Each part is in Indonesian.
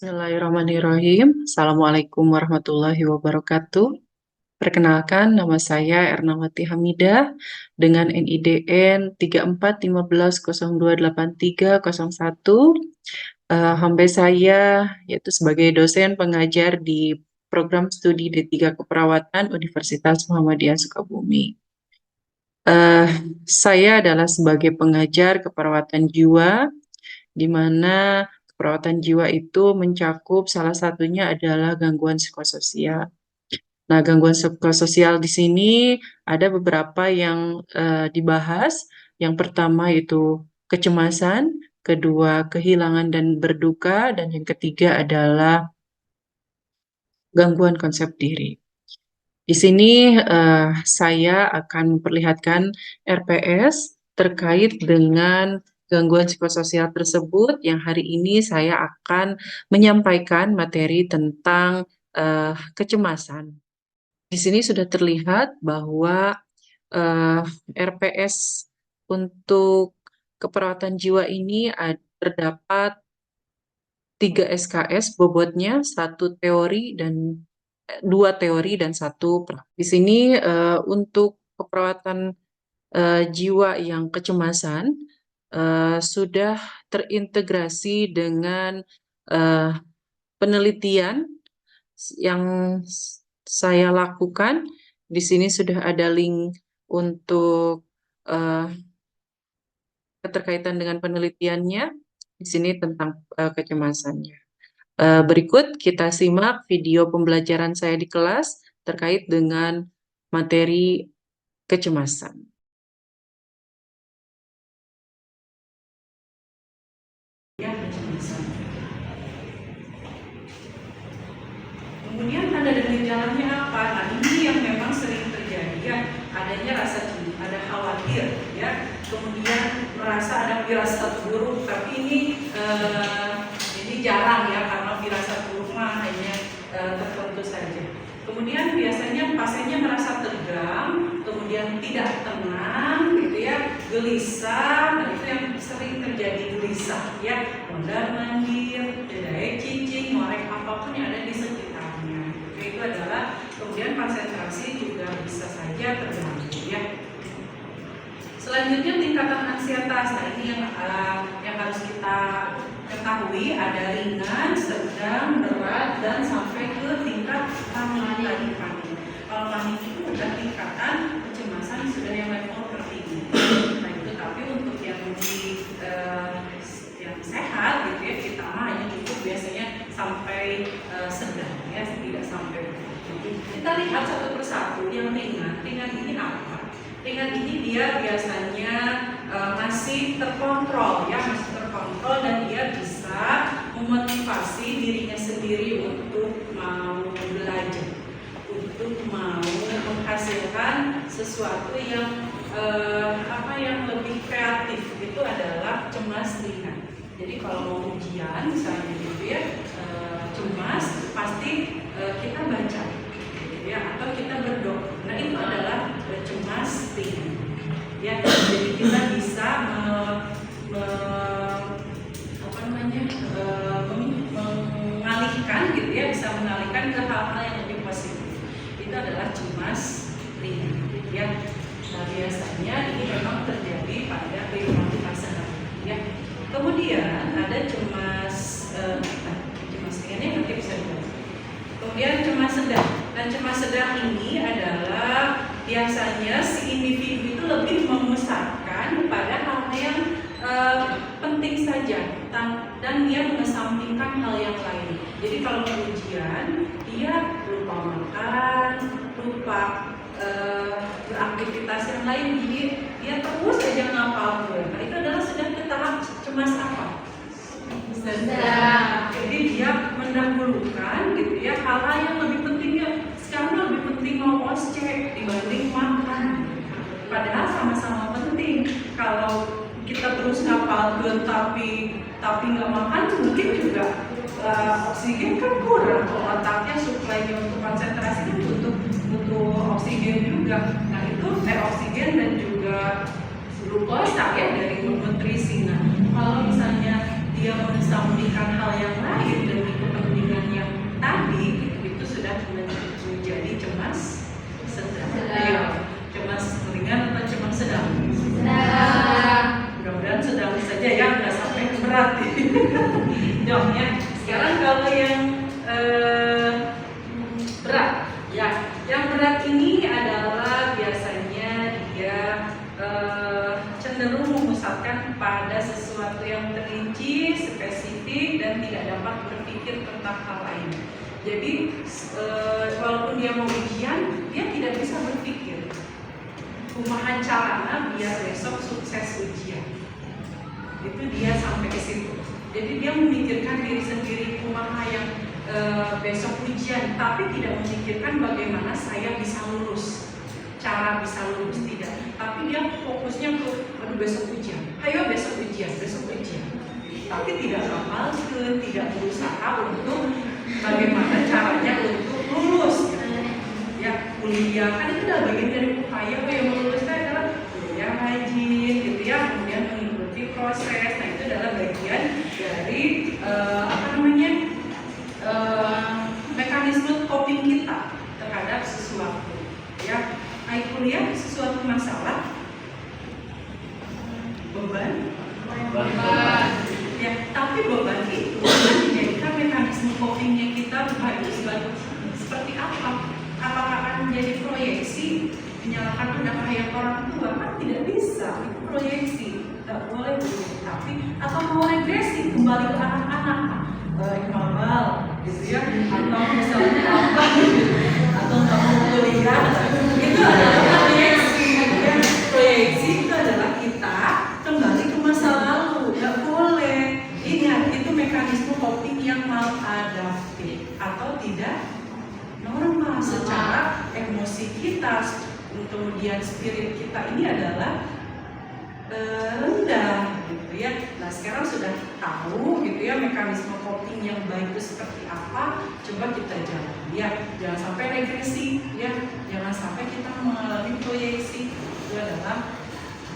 Bismillahirrahmanirrahim. Assalamualaikum warahmatullahi wabarakatuh. Perkenalkan, nama saya Ernawati Hamidah dengan NIDN 3415028301. Hamba saya yaitu sebagai dosen pengajar di program studi D3 Keperawatan Universitas Muhammadiyah Sukabumi. Eh, saya adalah sebagai pengajar keperawatan jiwa, di mana keperawatan jiwa itu mencakup salah satunya adalah gangguan psikososial. Nah, gangguan psikososial di sini ada beberapa yang dibahas. Yang pertama itu kecemasan, kedua kehilangan dan berduka, dan yang ketiga adalah gangguan konsep diri. Di sini saya akan memperlihatkan RPS terkait dengan gangguan psikososial tersebut yang hari ini saya akan menyampaikan materi tentang kecemasan. Di sini sudah terlihat bahwa RPS untuk keperawatan jiwa ini terdapat 3 SKS bobotnya, 2 teori dan 1 praktik. Di sini untuk keperawatan jiwa yang kecemasan sudah terintegrasi dengan penelitian yang saya lakukan. Di sini sudah ada link untuk keterkaitan dengan penelitiannya. Di sini tentang kecemasannya. Berikut kita simak video pembelajaran saya di kelas terkait dengan materi kecemasan. Kemudian tanda dan gejalanya apa? Nah, ini yang memang sering terjadi ya, adanya rasa cemas, ada khawatir ya, kemudian merasa ada firasat buruk, tapi ini jarang ya, karena firasat buruk mah hanya tertentu saja. Kemudian biasanya pasiennya merasa tegang, kemudian tidak tenang gitu ya, gelisah. Nah, itu yang sering terjadi, gelisah ya, mondar-mandir, dedai cicing, ngorek apapun yang ada di sekitarnya. Itu adalah, kemudian konsentrasi juga bisa saja terganggu ya. Selanjutnya tingkatan ansietas. Nah, ini yang harus kita ketahui, ada ringan, sedang, berat, dan sampai ke tingkat panik. Kalau panik itu udah tingkatan kecemasan sudah yang level tertinggi. Nah, itu tapi untuk yang yang sehat gitu ya, kita hanya cukup biasanya sampai sedang ya, tidak sampai berat. Kita lihat satu persatu. Yang ringan ini apa? Ringan ini dia biasanya masih terkontrol ya, dan dia bisa memotivasi dirinya sendiri untuk mau belajar, untuk mau menghasilkan sesuatu yang yang lebih kreatif. Itu adalah cemas ringan. Jadi kalau mau ujian misalnya gitu ya, cemas pasti kita baca gitu ya, atau kita berdoa. Nah, itu adalah cemas ringan ya. Jadi kita bisa mengalihkan gitu ya, bisa mengalihkan ke hal-hal yang lebih positif. Itu adalah cemas ringan ya. Nah, biasanya ini memang terjadi pada kehidupan kita sehari-hari ya. Kemudian ada cemas ringannya nanti bisa dibahas. Kemudian cemas sedang. Dan cemas sedang ini adalah biasanya si individu itu lebih memusatkan pada hal yang penting saja, dan dia mengesampingkan hal yang lain. Jadi kalau ujian, dia lupa makan, lupa beraktivitas yang lain, dia terus saja ngapal. Nah, itu adalah sedang ke tahap cemas apa? Sedang. Jadi dia mendahulukan gitu ya, hal-hal yang lebih pentingnya. Sekarang lebih penting mau ospek dibanding makan. Padahal sama-sama penting. Kalau kita terus ngapalkeun tapi nggak makan, mungkin juga oksigen kan kurang. Kalau otaknya suplainya untuk konsentrasi kan butuh oksigen juga. Nah, itu oksigen dan juga glukosa ya dari nutrisi. Nah, kalau misalnya dia mengesampingkan hal yang lain dan ikut Sedang. Iya. Cemas ringan atau cemas sedang? Sedang. Mudah-mudahan sedang saja ya, nggak sampai berat. Jawabnya. Sekarang kalau yang berat, ya, yang berat ini adalah biasanya dia cenderung memusatkan pada sesuatu yang terinci, spesifik, dan tidak dapat berpikir tentang hal lain. Jadi walaupun dia mau ujian, dia tidak bisa berpikir kumaha carana biar besok sukses ujian. Itu dia sampai ke situ. Jadi dia memikirkan diri sendiri kumaha yang besok ujian, tapi tidak memikirkan bagaimana saya bisa lulus, cara bisa lulus, tidak. Tapi dia fokusnya ke besok ujian. Ayo besok ujian, besok ujian. Tapi tidak ngamalkeun, tidak berusaha untuk bagaimana caranya untuk lulus. Ya, kuliah kan itu adalah bagian dari upaya yang melulusnya adalah kuliah rajin, gitu ya, kemudian mengikuti proses. Nah itu adalah bagian dari mekanisme coping kita terhadap sesuatu. Ya, kuliah sesuatu masalah, beban. Ya, tapi beban itu menjadikan mekanisme copingnya kita itu seperti apa? Apakah akan menjadi proyeksi menyalahkan anak ayah orang tua? Kan tidak bisa, itu proyeksi, tidak boleh begitu. Tapi atau mau regresi kembali ke anak-anak, mabal, gitu ya, atau misalnya apa, atau nggak mau kuliah, itu adalah proyeksi. Ya, proyeksi itu adalah kita kembali ke masa lalu, nggak boleh. Ingat, itu mekanisme coping yang maladaptif atau tidak normal secara emosi kita, kemudian spirit kita ini adalah rendah, gitu ya. Nah sekarang sudah tahu, gitu ya, mekanisme coping yang baik itu seperti apa. Coba kita jalani, ya, jangan sampai regresi, ya, jangan sampai kita mengalami proyeksi. Itu adalah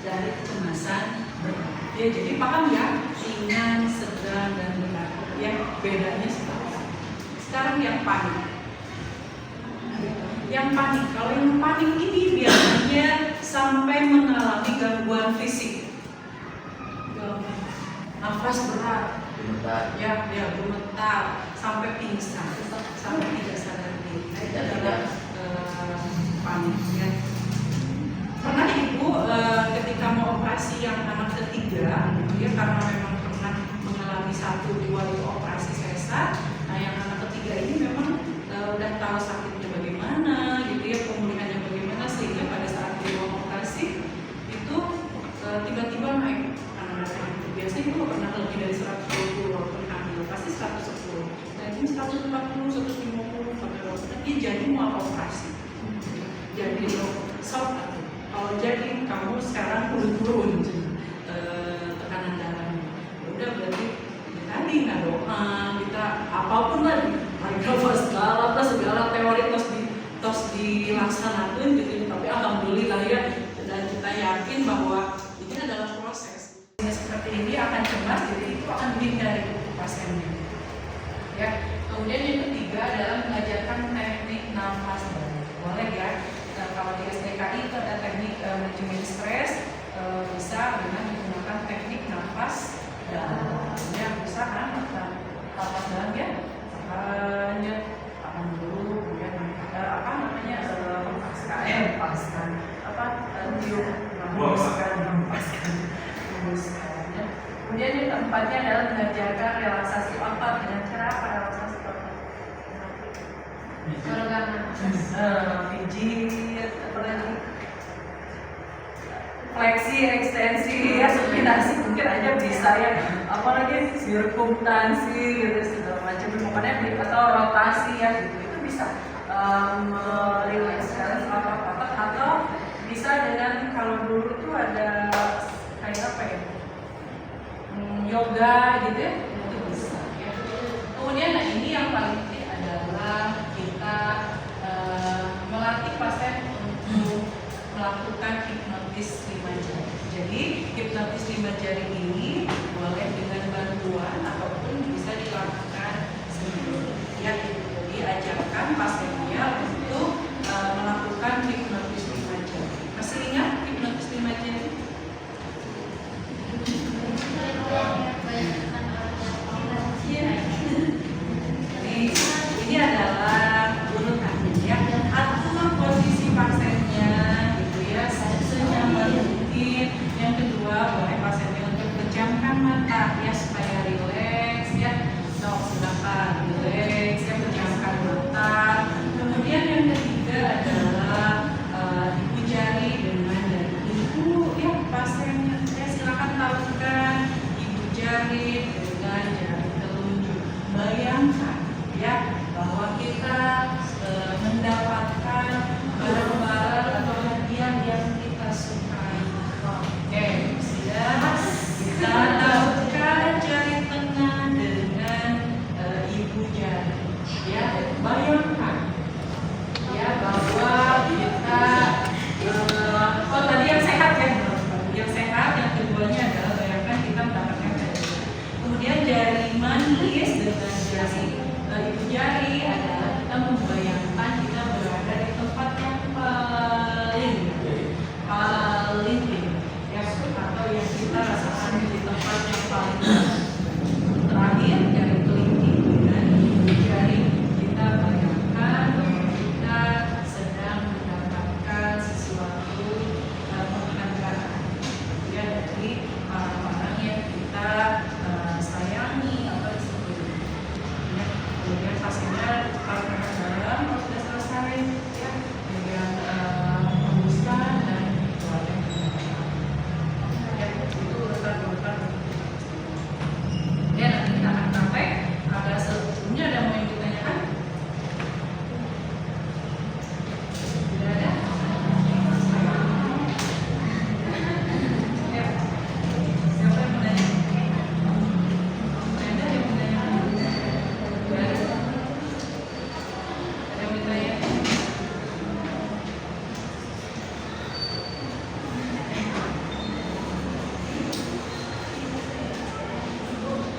dari kecemasan berat. Ya, jadi paham ya, ringan, sedang, dan berat. Ya, bedanya seperti apa. Sekarang yang panik. Yang panik, kalau yang panik ini biasanya sampai mengalami gangguan fisik, nafas berat, ya, gemetar, sampai pingsan, sampai tidak sadar diri. Itu adalah panik. Ya. Pernah ibu ketika mau operasi yang anak ketiga, gitu ya, karena memang pernah mengalami 1, 2 itu operasi sesar. Nah yang anak ketiga ini memang udah tahu sakitnya bagaimana, gitu ya, pemulihannya bagaimana, sehingga pada saat di ruang operasi itu tiba-tiba naik karena biasanya itu pernah lebih dari 120 walaupun hamil, pasti 110, dan ini 140, 150 sampai dokter dia jadi mau operasi, jadi shock atau kalau jadi kamu sekarang turun tekanan darahnya, udah berarti ya tadi nggak doa kita apapun lagi. Segala teori tos dilaksanakan gitu, tapi alhamdulillah ya, dan kita yakin bahwa ini adalah proses. Seperti ini akan cemas, jadi itu akan menghindari pasiennya. Ya, kemudian yang ketiga adalah mengajarkan teknik nafas baru. Boleh ya, kalau di SDKI itu ada teknik manajemen stres, bisa dengan menggunakan teknik nafas dalam. Ya, bisa kan nafas dalam ya. Hanya akan dulu, kemudian hempaskan, tiup, hempaskan. Kemudian yang keempatnya adalah mengajarkan relaksasi otot dengan cara apa relaksasi otot? Pijit, apa lagi? Fleksi, ekstensi, ya, supinasi mungkin aja bisa ya. Apalagi sirkumtansi gitu segala macam, pokoknya atau rotasi ya gitu, itu bisa merilekskan otot-otot, atau bisa dengan kalau dulu tuh ada kayak apa ya, yoga gitu ya, itu bisa ya. Kemudian nah ini yang paling penting adalah kita melatih pasien untuk melakukan hipnotis 5 jari. Jadi hipnotis 5 jari ini boleh dengan bantuan ataupun bisa dilakukan sendiri. Ya, jadi ajarkan pasiennya untuk melakukan hipnotis jari dengan jari telunjuk. Bayangkan ya bahwa kita mendapatkan barang-barang atau hadiah yang kita sukai. Oke, sudah. Kita tautkan jari tengah dengan ibu jari. Ya, bayangkan ya bahwa kita tadi yang sehat ya, yang sehat. Yang keduanya adalah bayangkan kita mendapatkan hadiah. Kemudian jari manis dengan jari ibu jari adalah kita membayangkan kita berada di tempat yang paling ya, atau yang kita rasakan di tempat yang paling terakhir. Jari kelingking dengan ibu jari kita bayangkan bahwa kita sedang mendapatkan sesuatu penghargaan ya dari orang-orang yang kita sayangi atau sebagainya. Ya, kemudian pastinya perangkat dalam kalau sudah selesai ya, kemudian memutuskan dan keluarga ya, itu urutan-urutan. Ya, nanti kita akan sampai ada sebelumnya ada mau yang ditanyakan? Tidak ada? Ya. Siapa yang menanya? Ada yang menanya? Tidak ada? Ada yang bertanya?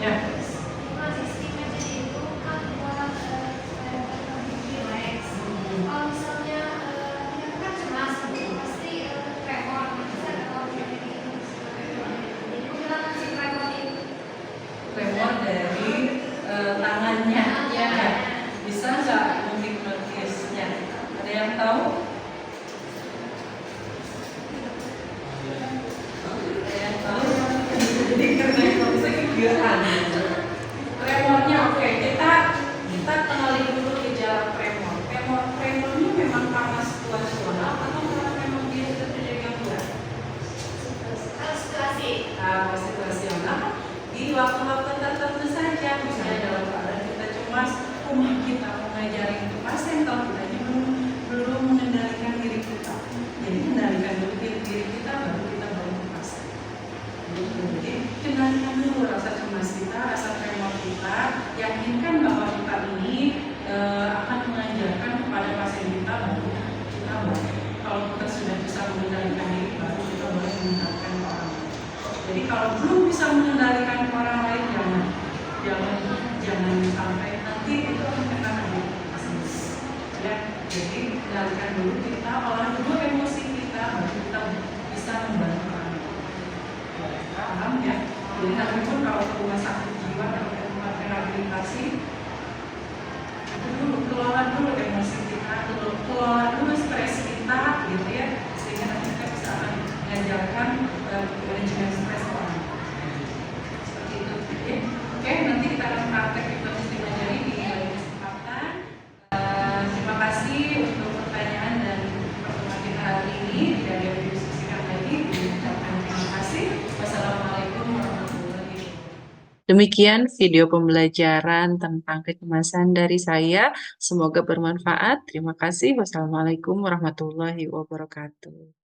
Ya. Tremor dari tangannya ya. Bisa nggak menghipnotisnya? Ada yang tahu? Ada yang tahu? Jadi karena hipnotisnya kegiatan. Tremornya oke, kita kenali dulu gejala tremor. Tremornya memang karena situasional atau karena memang dia sudah terjadi gangguan? Situasional di waktu-waktu tertentu saja, misalnya dalam keadaan kita cemas, rumah kita mengajari itu pasien kalau kita belum mengendalikan diri kita. Jadi kendalikan dulu diri kita, baru kita bangun pasien. Jadi kendalikan dulu rasa cemas kita, rasa tremor kita, yakinkan bahwa kita ini akan mengajarkan kepada pasien kita, baru kita boleh. Kalau kita sudah bisa mengendalikan diri, baru kita boleh mengendalikan orang lain. Jadi kalau belum bisa mengendalikan orang lain, jangan sampai nanti itu akan kena ya. Jadi kendalikan dulu kita, olah dulu emosi kita, baru kita bisa membantu orang lain. Paham ya? Jadi nanti pun kalau ke rumah sakit jiwa atau ke tempat rehabilitasi, itu dulu kelola dulu emosi kita, kelola dulu stres kita, gitu ya, sehingga nanti kita bisa akan mengajarkan manajemen stres orang. Seperti itu. Ya. Oke, nanti kita akan praktek hipnotis di jari di lain kesempatan. Terima kasih untuk pertanyaan dan pertemuan kita hari ini. Tidak ada yang didiskusikan lagi. Ucapkan terima kasih. Wassalamualaikum warahmatullahi wabarakatuh. Demikian video pembelajaran tentang kecemasan dari saya. Semoga bermanfaat. Terima kasih. Wassalamualaikum warahmatullahi wabarakatuh.